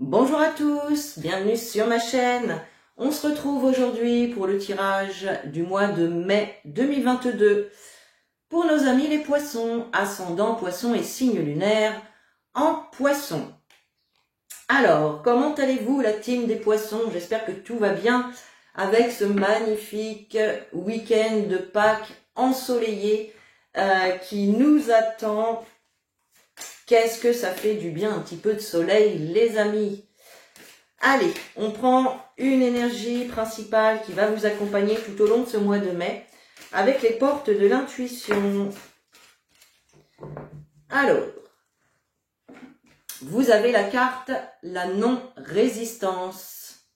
Bonjour à tous, bienvenue sur ma chaîne. On se retrouve aujourd'hui pour le tirage du mois de mai 2022. Pour nos amis les poissons, ascendant poisson et signe lunaire en poisson. Alors, comment allez-vous la team des poissons? J'espère que tout va bien avec ce magnifique week-end de Pâques ensoleillé qui nous attend. Qu'est-ce que ça fait du bien un petit peu de soleil, les amis? Allez, on prend une énergie principale qui va vous accompagner tout au long de ce mois de mai avec les portes de l'intuition. Alors, vous avez la carte la non-résistance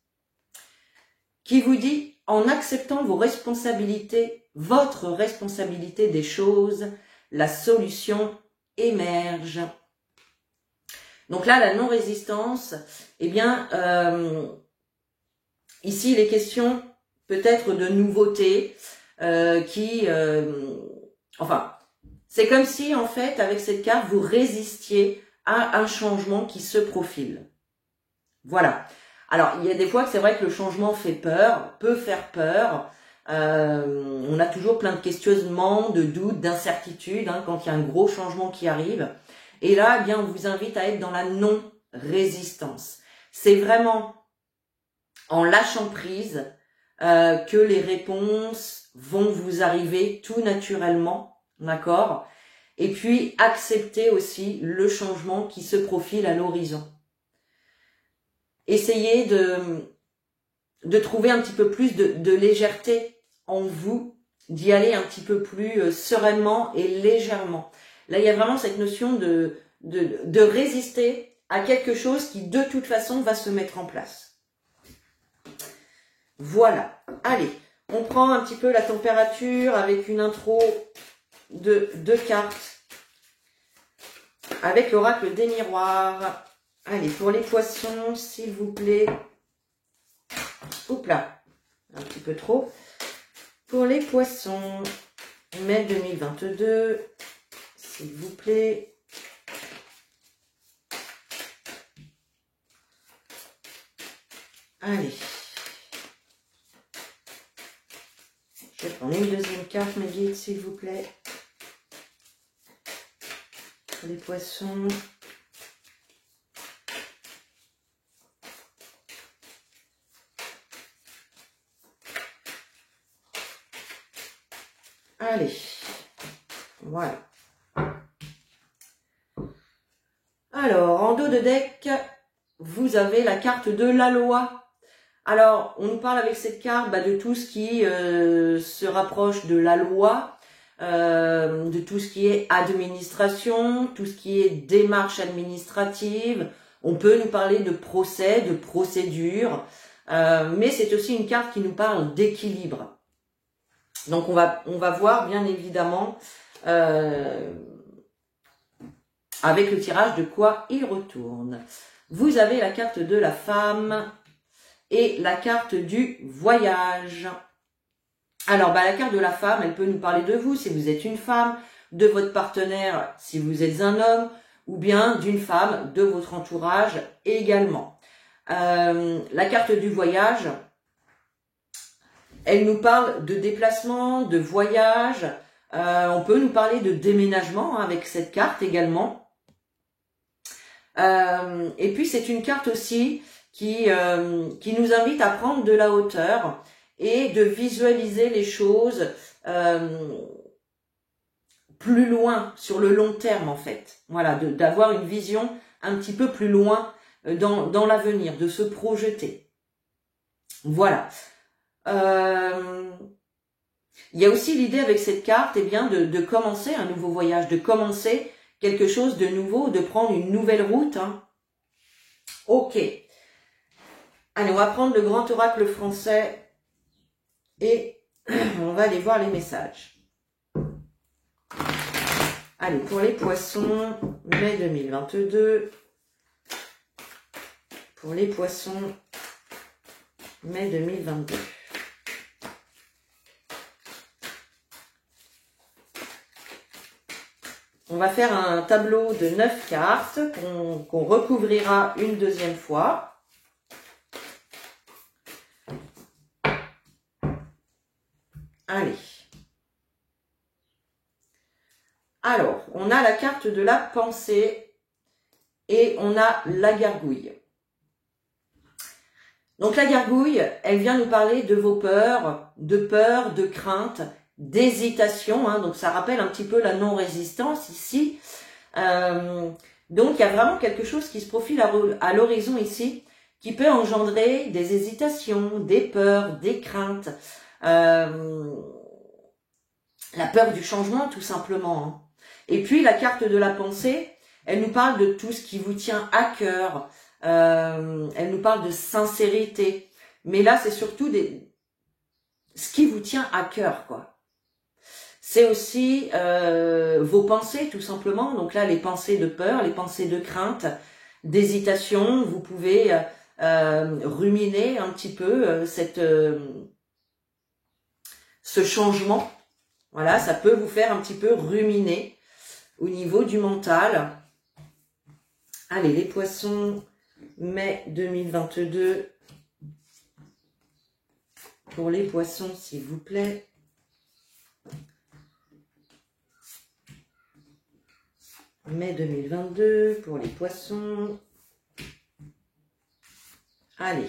qui vous dit en acceptant vos responsabilités, votre responsabilité des choses, la solution émerge. Donc là, la non-résistance, eh bien, ici, il est question peut-être de nouveautés enfin, c'est comme si, en fait, avec cette carte, vous résistiez à un changement qui se profile. Voilà. Alors, il y a des fois que c'est vrai que le changement fait peur, peut faire peur. On a toujours plein de questionnements, de doutes, d'incertitudes quand il y a un gros changement qui arrive. Et là, eh bien, on vous invite à être dans la non-résistance. C'est vraiment en lâchant prise que les réponses vont vous arriver tout naturellement, d'accord? Et puis, accepter aussi le changement qui se profile à l'horizon. Essayez de trouver un petit peu plus de légèreté en vous, d'y aller un petit peu plus sereinement et légèrement. Là, il y a vraiment cette notion de résister à quelque chose qui, de toute façon, va se mettre en place. Voilà. Allez, on prend un petit peu la température avec une intro de 2 cartes avec l'oracle des miroirs. Allez, pour les poissons, s'il vous plaît. Oups là, un petit peu trop. Pour les poissons, mai 2022, s'il vous plaît. Allez. Je vais prendre une deuxième carte, mes guides, s'il vous plaît. Pour les poissons. Allez. Voilà. Alors, en dos de deck, vous avez la carte de la loi. Alors, on nous parle avec cette carte de tout ce qui se rapproche de la loi, de tout ce qui est administration, tout ce qui est démarche administrative. On peut nous parler de procès, de procédure, mais c'est aussi une carte qui nous parle d'équilibre. Donc, on va voir bien évidemment avec le tirage de quoi il retourne. Vous avez la carte de la femme et la carte du voyage. Alors, la carte de la femme, elle peut nous parler de vous, si vous êtes une femme, de votre partenaire, si vous êtes un homme, ou bien d'une femme de votre entourage également. La carte du voyage, elle nous parle de déplacement, de voyage. On peut nous parler de déménagement avec cette carte également. Et puis, c'est une carte aussi qui nous invite à prendre de la hauteur et de visualiser les choses plus loin, sur le long terme en fait. Voilà, d'avoir une vision un petit peu plus loin dans l'avenir, de se projeter. Voilà. Il y a aussi l'idée avec cette carte de commencer un nouveau voyage, de commencer quelque chose de nouveau, de prendre une nouvelle route. Ok. Allez, on va prendre le grand oracle français et on va aller voir les messages. Allez, pour les poissons, mai 2022. Pour les poissons, mai 2022. On va faire un tableau de 9 cartes qu'on recouvrira une deuxième fois. Allez. Alors, on a la carte de la pensée et on a la gargouille. Donc la gargouille, elle vient nous parler de vos peurs, de crainte, d'hésitation. Hein, donc ça rappelle un petit peu la non-résistance ici. Donc il y a vraiment quelque chose qui se profile à l'horizon ici, qui peut engendrer des hésitations, des peurs, des craintes. La peur du changement tout simplement. Hein. Et puis la carte de la pensée, elle nous parle de tout ce qui vous tient à cœur. Elle nous parle de sincérité. Mais là, c'est surtout ce qui vous tient à cœur, quoi. C'est aussi vos pensées, tout simplement. Donc là, les pensées de peur, les pensées de crainte, d'hésitation. Vous pouvez ruminer un petit peu ce changement. Voilà, ça peut vous faire un petit peu ruminer au niveau du mental. Allez, les poissons, mai 2022. Pour les poissons, s'il vous plaît. Mai 2022, pour les poissons. Allez.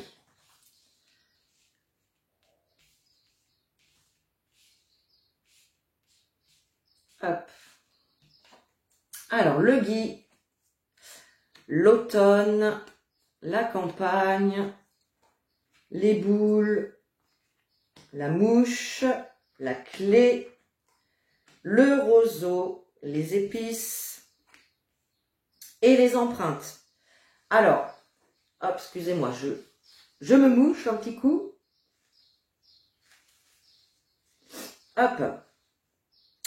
Hop. Alors, le gui, l'automne, la campagne, les boules, la mouche, la clé, le roseau, les épices et les empreintes. Alors, hop, excusez-moi, je me mouche un petit coup. Hop.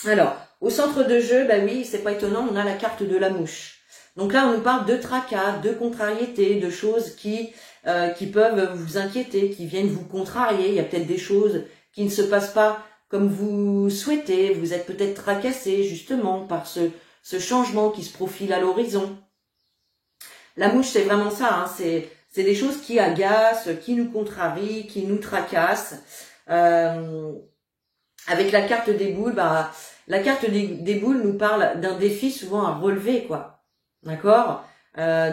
Alors, au centre de jeu, bah oui, c'est pas étonnant, on a la carte de la mouche. Donc là, on nous parle de tracas, de contrariétés, de choses qui peuvent vous inquiéter, qui viennent vous contrarier. Il y a peut-être des choses qui ne se passent pas comme vous souhaitez. Vous êtes peut-être tracassé justement par ce changement qui se profile à l'horizon. La mouche, c'est vraiment ça, hein, c'est des choses qui agacent, qui nous contrarient, qui nous tracassent. Avec la carte des boules, bah, la carte des boules nous parle d'un défi souvent à relever, quoi. D'accord,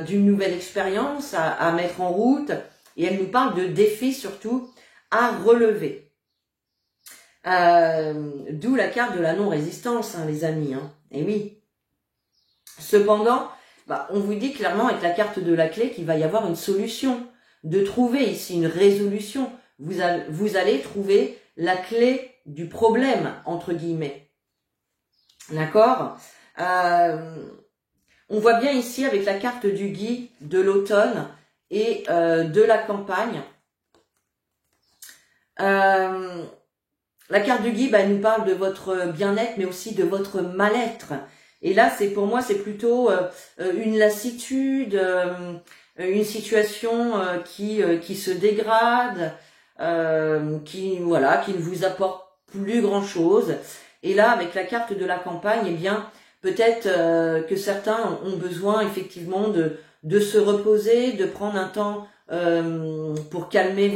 d'une nouvelle expérience à mettre en route. Et elle nous parle de défis surtout à relever. D'où la carte de la non-résistance, hein, les amis. Hein. Et oui. Cependant, bah, on vous dit clairement avec la carte de la clé qu'il va y avoir une solution. De trouver ici une résolution. Vous allez trouver la clé du problème, entre guillemets. D'accord, on voit bien ici avec la carte du gui, de l'automne et de la campagne. La carte du gui, bah, elle nous parle de votre bien-être, mais aussi de votre mal-être. Et là, pour moi, c'est plutôt une lassitude, une situation qui se dégrade, qui ne vous apporte plus grand-chose. Et là, avec la carte de la campagne, eh bien, peut-être que certains ont besoin effectivement de se reposer, de prendre un temps pour calmer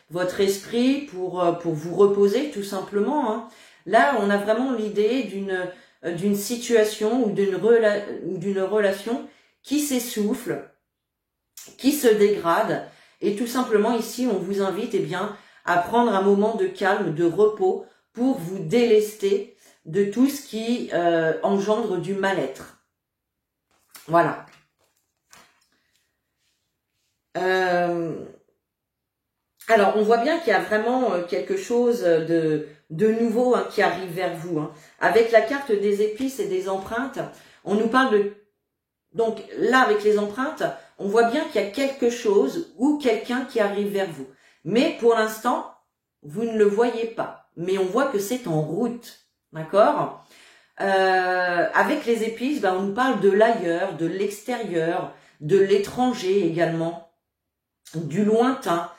votre esprit, pour vous reposer tout simplement. Hein. Là, on a vraiment l'idée d'une situation ou d'une relation qui s'essouffle, qui se dégrade. Et tout simplement ici, on vous invite bien à prendre un moment de calme, de repos, pour vous délester de tout ce qui engendre du mal-être. Voilà. Alors, on voit bien qu'il y a vraiment quelque chose de nouveau hein, qui arrive vers vous. Hein. Avec la carte des épices et des empreintes, on nous parle de... Donc là, avec les empreintes, on voit bien qu'il y a quelque chose ou quelqu'un qui arrive vers vous. Mais pour l'instant, vous ne le voyez pas. Mais on voit que c'est en route. D'accord ? Avec les épices, on nous parle de l'ailleurs, de l'extérieur, de l'étranger également, du lointain.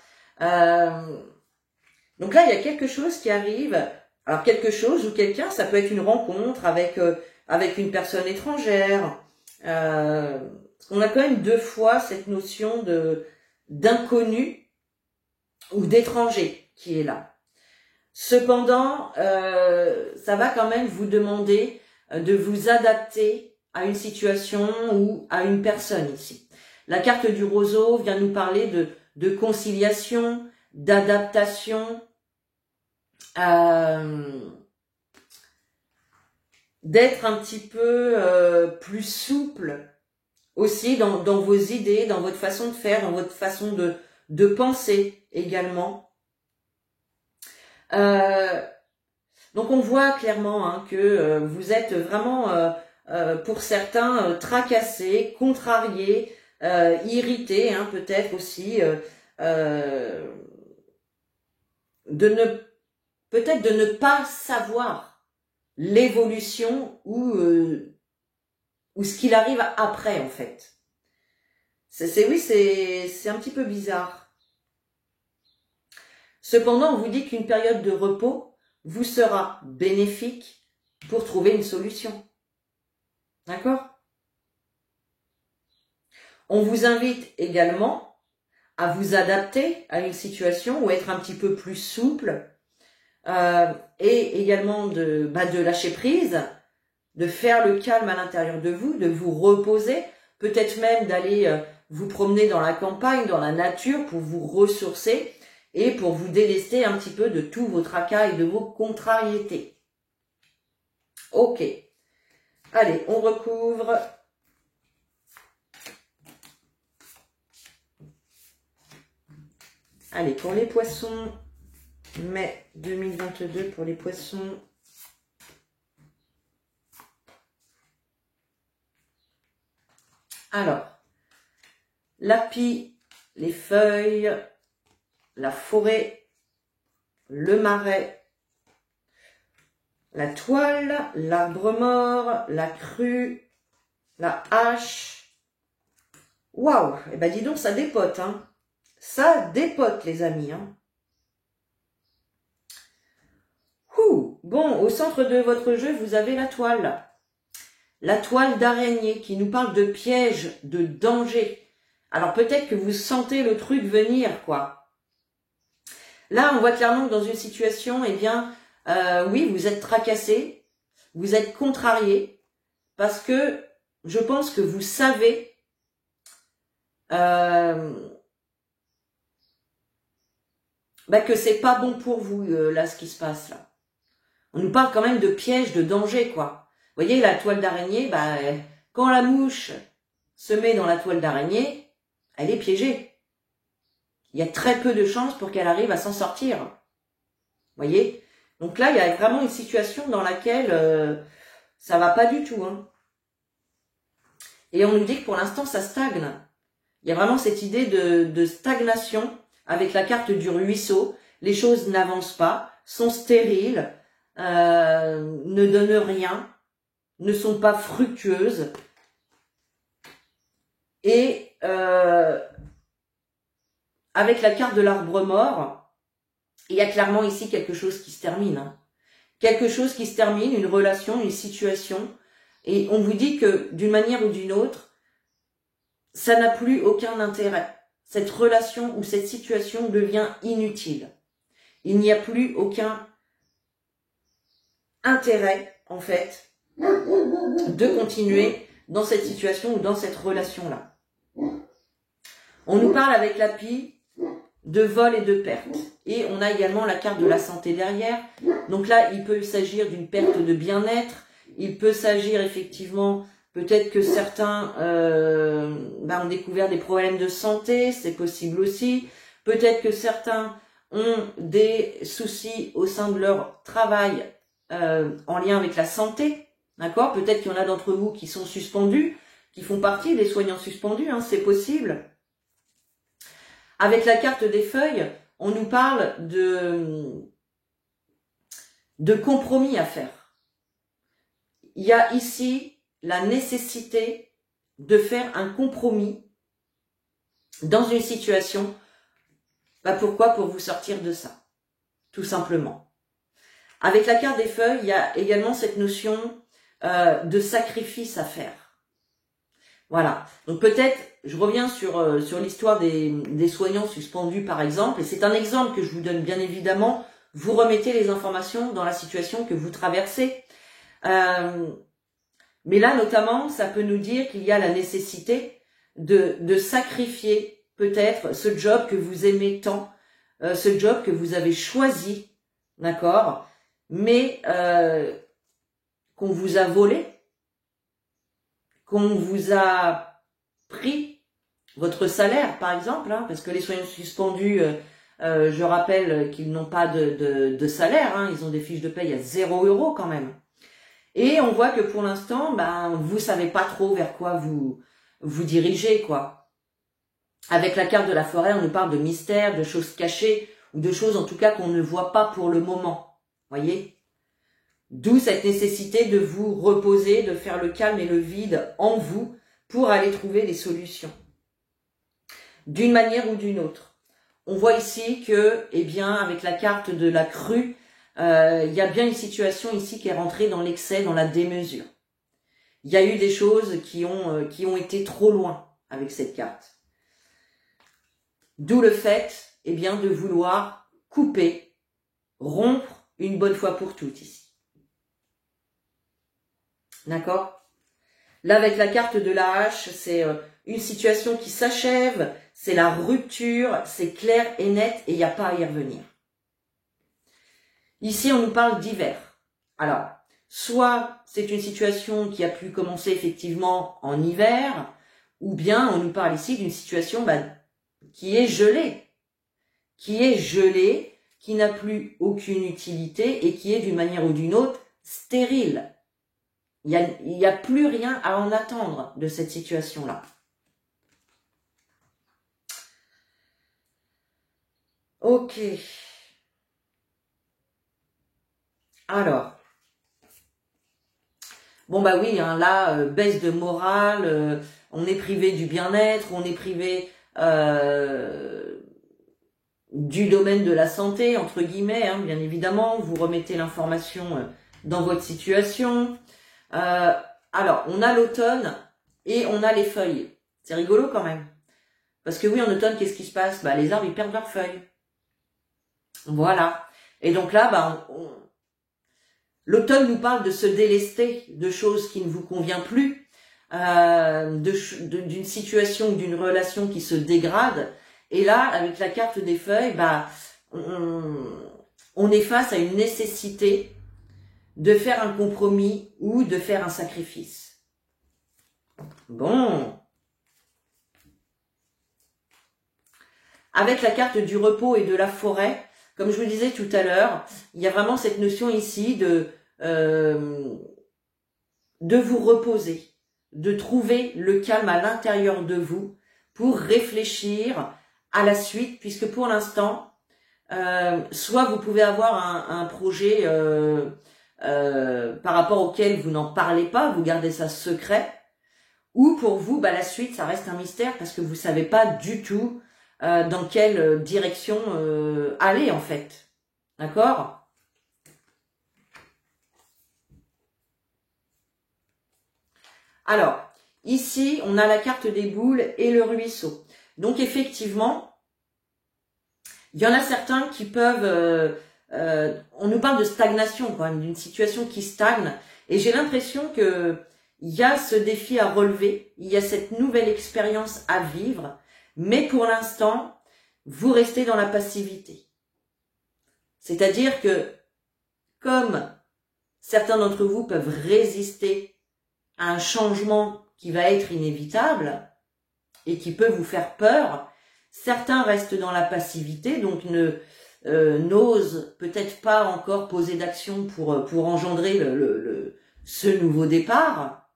Donc là, il y a quelque chose qui arrive. Alors quelque chose ou quelqu'un, ça peut être une rencontre avec avec une personne étrangère. On a quand même 2 fois cette notion d'inconnu ou d'étranger qui est là. Cependant, ça va quand même vous demander de vous adapter à une situation ou à une personne ici. La carte du roseau vient nous parler de conciliation, d'adaptation, d'être un petit peu plus souple aussi dans vos idées, dans votre façon de faire, dans votre façon de penser également. Donc on voit clairement hein, que vous êtes vraiment, pour certains, tracassés, contrariés, irrités, hein, peut-être aussi, peut-être de ne pas savoir l'évolution ou ce qu'il arrive après en fait. Oui, c'est un petit peu bizarre. Cependant, on vous dit qu'une période de repos vous sera bénéfique pour trouver une solution. D'accord? On vous invite également à vous adapter à une situation ou être un petit peu plus souple et également de lâcher prise, de faire le calme à l'intérieur de vous reposer, peut-être même d'aller vous promener dans la campagne, dans la nature pour vous ressourcer et pour vous délester un petit peu de tous vos tracas et de vos contrariétés. Ok. Allez, on recouvre. Allez, pour les poissons, mai 2022 pour les poissons. Alors, l'api, les feuilles, la forêt, le marais, la toile, l'arbre mort, la crue, la hache. Waouh! Eh ben dis donc, ça dépote, hein. Ça dépote, les amis, hein. Bon, au centre de votre jeu, vous avez la toile. La toile d'araignée qui nous parle de pièges, de danger. Alors peut-être que vous sentez le truc venir, quoi. Là, on voit clairement que dans une situation, eh bien, oui, vous êtes tracassé, vous êtes contrarié, parce que je pense que vous savez que c'est pas bon pour vous, là, ce qui se passe, là. On nous parle quand même de pièges, de danger, quoi. Vous voyez, la toile d'araignée, quand la mouche se met dans la toile d'araignée, elle est piégée. Il y a très peu de chances pour qu'elle arrive à s'en sortir. Vous voyez? Donc là, il y a vraiment une situation dans laquelle ça va pas du tout. Hein. Et on nous dit que pour l'instant, ça stagne. Il y a vraiment cette idée de stagnation avec la carte du ruisseau. Les choses n'avancent pas, sont stériles, ne donnent rien, ne sont pas fructueuses. Et avec la carte de l'arbre mort, il y a clairement ici quelque chose qui se termine. Hein. Quelque chose qui se termine, une relation, une situation. Et on vous dit que d'une manière ou d'une autre, ça n'a plus aucun intérêt. Cette relation ou cette situation devient inutile. Il n'y a plus aucun intérêt, en fait, de continuer dans cette situation ou dans cette relation-là. On nous parle avec l'api de vol et de perte. Et on a également la carte de la santé derrière. Donc là, il peut s'agir d'une perte de bien-être. Il peut s'agir effectivement, peut-être que certains ont découvert des problèmes de santé, c'est possible aussi. Peut-être que certains ont des soucis au sein de leur travail en lien avec la santé. D'accord ? Peut-être qu'il y en a d'entre vous qui sont suspendus, qui font partie des soignants suspendus, hein, c'est possible. Avec la carte des feuilles, on nous parle de compromis à faire. Il y a ici la nécessité de faire un compromis dans une situation. Pourquoi ? Pour vous sortir de ça, tout simplement. Avec la carte des feuilles, il y a également cette notion de sacrifices à faire. Voilà. Donc peut-être, je reviens sur l'histoire des soignants suspendus par exemple, et c'est un exemple que je vous donne bien évidemment. Vous remettez les informations dans la situation que vous traversez. Mais là notamment, ça peut nous dire qu'il y a la nécessité de sacrifier peut-être ce job que vous aimez tant, ce job que vous avez choisi, d'accord, mais qu'on vous a volé, qu'on vous a pris votre salaire, par exemple, hein, parce que les soignants suspendus, je rappelle qu'ils n'ont pas de salaire, hein, ils ont des fiches de paye à 0 € quand même. Et on voit que pour l'instant, vous savez pas trop vers quoi vous dirigez, quoi. Avec la carte de la forêt, on nous parle de mystères, de choses cachées, ou de choses en tout cas qu'on ne voit pas pour le moment. Voyez ? D'où cette nécessité de vous reposer, de faire le calme et le vide en vous pour aller trouver des solutions. D'une manière ou d'une autre. On voit ici que, eh bien, avec la carte de la crue, il y a bien une situation ici qui est rentrée dans l'excès, dans la démesure. Il y a eu des choses qui ont été trop loin avec cette carte. D'où le fait, eh bien, de vouloir couper, rompre une bonne fois pour toutes ici. D'accord? Là, avec la carte de la hache, c'est une situation qui s'achève, c'est la rupture, c'est clair et net et il n'y a pas à y revenir. Ici, on nous parle d'hiver. Alors, soit c'est une situation qui a pu commencer effectivement en hiver, ou bien on nous parle ici d'une situation qui est gelée, qui n'a plus aucune utilité et qui est d'une manière ou d'une autre stérile. Il y a plus rien à en attendre de cette situation-là. Ok. Alors. Bon oui, hein, là, baisse de morale, on est privé du bien-être, on est privé du domaine de la santé, entre guillemets, hein, bien évidemment. Vous remettez l'information dans votre situation. Alors, on a l'automne et on a les feuilles. C'est rigolo quand même. Parce que oui, en automne, qu'est-ce qui se passe? Les arbres, ils perdent leurs feuilles. Voilà. Et donc là, l'automne nous parle de se délester de choses qui ne vous conviennent plus, d'une situation ou d'une relation qui se dégrade. Et là, avec la carte des feuilles, on est face à une nécessité de faire un compromis ou de faire un sacrifice. Bon. Avec la carte du repos et de la forêt, comme je vous disais tout à l'heure, il y a vraiment cette notion ici de vous reposer, de trouver le calme à l'intérieur de vous pour réfléchir à la suite, puisque pour l'instant, soit vous pouvez avoir un projet par rapport auquel vous n'en parlez pas, vous gardez ça secret, ou pour vous, la suite, ça reste un mystère parce que vous savez pas du tout dans quelle direction aller en fait. D'accord? Alors, ici, on a la carte des boules et le ruisseau. Donc effectivement, il y en a certains qui peuvent... on nous parle de stagnation quand même, d'une situation qui stagne. Et j'ai l'impression que il y a ce défi à relever, il y a cette nouvelle expérience à vivre. Mais pour l'instant, vous restez dans la passivité. C'est-à-dire que, comme certains d'entre vous peuvent résister à un changement qui va être inévitable et qui peut vous faire peur, certains restent dans la passivité, donc n'osent peut-être pas encore poser d'action pour engendrer ce nouveau départ.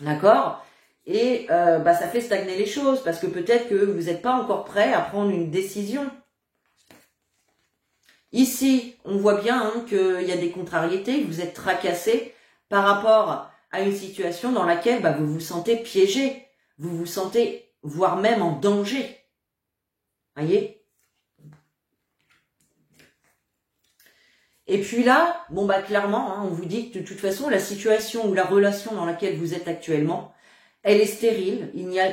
D'accord ? Et ça fait stagner les choses parce que peut-être que vous n'êtes pas encore prêt à prendre une décision. Ici, on voit bien qu'il y a des contrariétés, vous êtes tracassé par rapport à une situation dans laquelle vous vous sentez piégé, vous vous sentez voire même en danger. Voyez ? Et puis là, bon bah clairement, hein, on vous dit que de toute façon, la situation ou la relation dans laquelle vous êtes actuellement, elle est stérile, il n'y a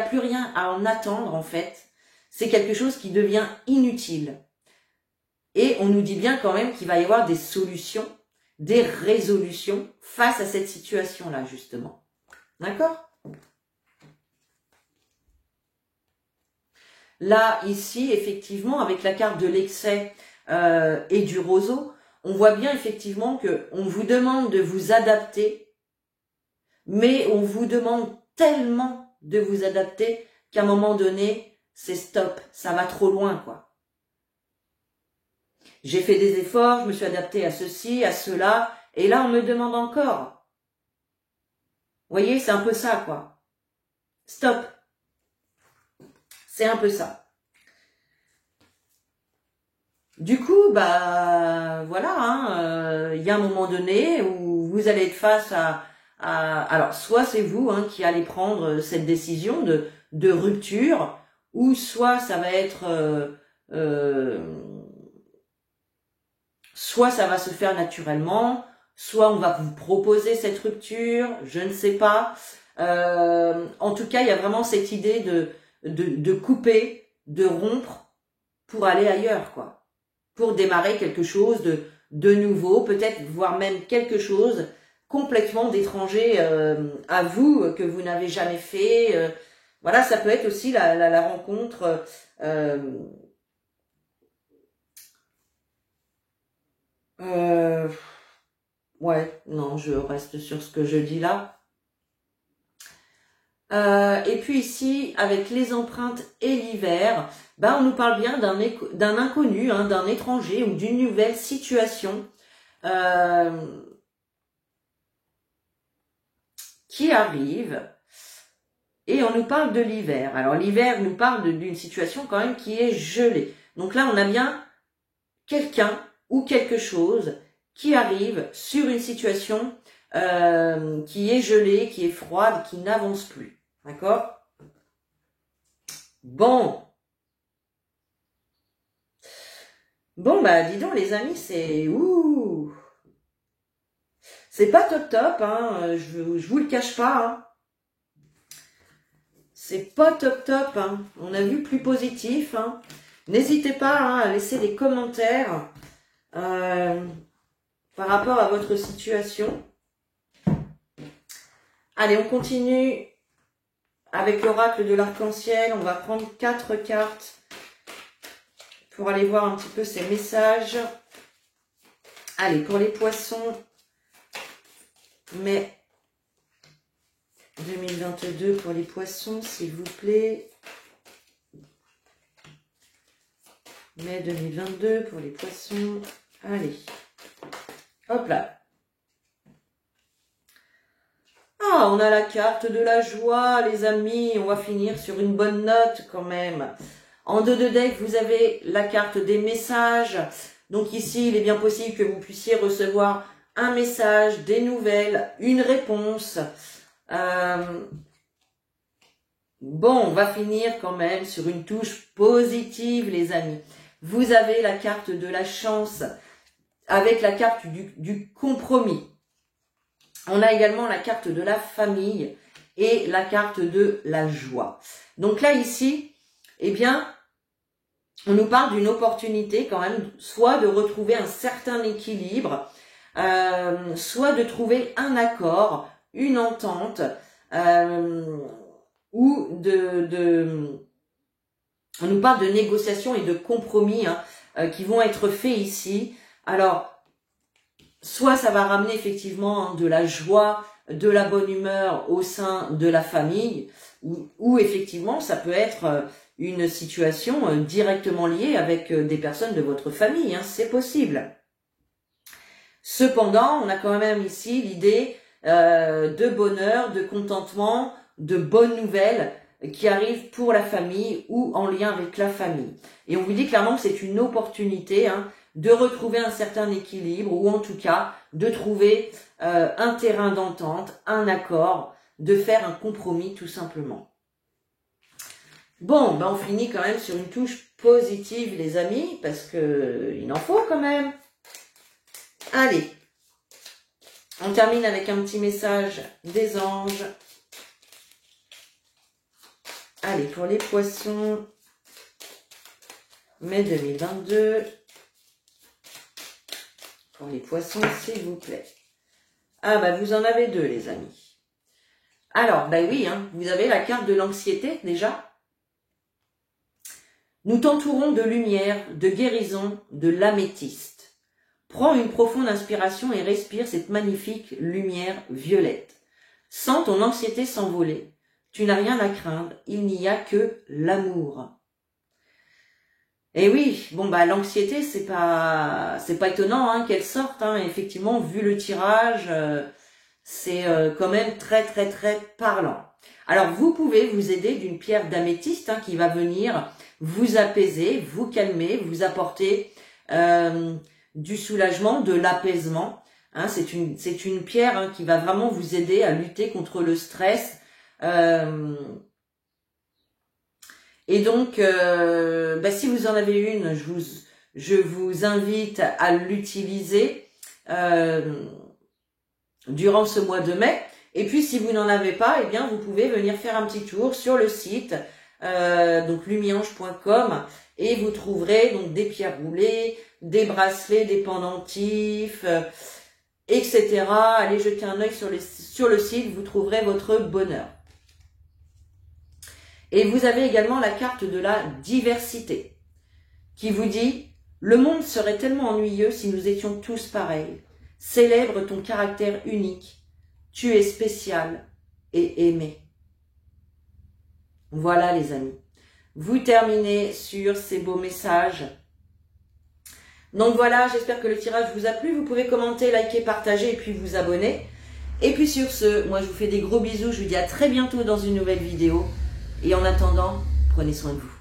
plus rien à en attendre en fait. C'est quelque chose qui devient inutile. Et on nous dit bien quand même qu'il va y avoir des solutions, des résolutions face à cette situation-là, justement. D'accord? Là, ici, effectivement, avec la carte de l'excès et du roseau, on voit bien effectivement que on vous demande de vous adapter, mais on vous demande tellement de vous adapter qu'à un moment donné, c'est stop, ça va trop loin, quoi. J'ai fait des efforts, je me suis adaptée à ceci, à cela, et là, on me demande encore. Vous voyez, c'est un peu ça, quoi. Stop. C'est un peu ça. Du coup, bah, voilà, hein, y a un moment donné où vous allez être face à alors, soit c'est vous hein, qui allez prendre cette décision de rupture, ou soit ça va être... soit ça va se faire naturellement, soit on va vous proposer cette rupture, je ne sais pas. En tout cas, il y a vraiment cette idée de couper, de rompre pour aller ailleurs, quoi. Pour démarrer quelque chose de nouveau, peut-être voire même quelque chose complètement d'étranger à vous, que vous n'avez jamais fait. Voilà, ça peut être aussi la rencontre... ouais, non, je reste sur ce que je dis là. Et puis ici, avec les empreintes et l'hiver, ben on nous parle bien d'un inconnu, hein, d'un étranger ou d'une nouvelle situation qui arrive. Et on nous parle de l'hiver. Alors l'hiver nous parle d'une situation quand même qui est gelée. Donc là, on a bien quelqu'un ou quelque chose qui arrive sur une situation qui est gelée, qui est froide, qui n'avance plus. D'accord? Bon. Bon, bah, dis donc, les amis, c'est... Ouh. C'est pas top top, hein. Je vous le cache pas, hein. C'est pas top top, hein. On a vu plus positif, hein. N'hésitez pas hein, à laisser des commentaires par rapport à votre situation. Allez, on continue avec l'oracle de l'arc-en-ciel. On va prendre 4 cartes pour aller voir un petit peu ces messages. Allez, pour les poissons, mai 2022 pour les poissons, s'il vous plaît. Mai 2022 pour les poissons. Allez. Hop là. Ah, on a la carte de la joie, les amis. On va finir sur une bonne note quand même. En dos de deck, vous avez la carte des messages. Donc ici, il est bien possible que vous puissiez recevoir un message, des nouvelles, une réponse. Bon, on va finir quand même sur une touche positive, les amis. Vous avez la carte de la chance avec la carte du compromis. On a également la carte de la famille et la carte de la joie. Donc là, ici, eh bien, on nous parle d'une opportunité quand même, soit de retrouver un certain équilibre, soit de trouver un accord, une entente, ou on nous parle de négociations et de compromis hein, qui vont être faits ici. Alors, soit ça va ramener effectivement hein, de la joie, de la bonne humeur au sein de la famille, ou effectivement ça peut être une situation directement liée avec des personnes de votre famille, hein, c'est possible. Cependant, on a quand même ici l'idée de bonheur, de contentement, de bonnes nouvelles qui arrivent pour la famille ou en lien avec la famille. Et on vous dit clairement que c'est une opportunité hein, de retrouver un certain équilibre ou en tout cas de trouver un terrain d'entente, un accord, de faire un compromis tout simplement. Bon, ben on finit quand même sur une touche positive, les amis, parce que il en faut quand même. Allez, on termine avec un petit message des anges. Allez, pour les poissons, mai 2022. Pour les poissons, s'il vous plaît. Ah, bah vous en avez deux, les amis. Alors, bah oui, hein, vous avez la carte de l'anxiété, déjà. Nous t'entourons de lumière, de guérison, de l'améthyste. Prends une profonde inspiration et respire cette magnifique lumière violette. Sens ton anxiété s'envoler. Tu n'as rien à craindre, il n'y a que l'amour. Et oui, bon bah l'anxiété c'est pas étonnant hein, qu'elle sorte. Hein. Effectivement, vu le tirage, c'est quand même très parlant. Alors vous pouvez vous aider d'une pierre d'améthyste hein, qui va venir vous apaiser, vous calmer, vous apporter du soulagement, de l'apaisement. Hein, c'est une pierre hein, qui va vraiment vous aider à lutter contre le stress. Et donc, si vous en avez une, je vous invite à l'utiliser durant ce mois de mai. Et puis, si vous n'en avez pas, eh bien, vous pouvez venir faire un petit tour sur le site, donc lumiange.com, et vous trouverez donc des pierres roulées, des bracelets, des pendentifs, etc. Allez jeter un œil sur le site, vous trouverez votre bonheur. Et vous avez également la carte de la diversité qui vous dit « Le monde serait tellement ennuyeux si nous étions tous pareils. Célèbre ton caractère unique. Tu es spécial et aimé. » Voilà les amis. Vous terminez sur ces beaux messages. Donc voilà, j'espère que le tirage vous a plu. Vous pouvez commenter, liker, partager et puis vous abonner. Et puis sur ce, moi je vous fais des gros bisous. Je vous dis à très bientôt dans une nouvelle vidéo. Et en attendant, prenez soin de vous.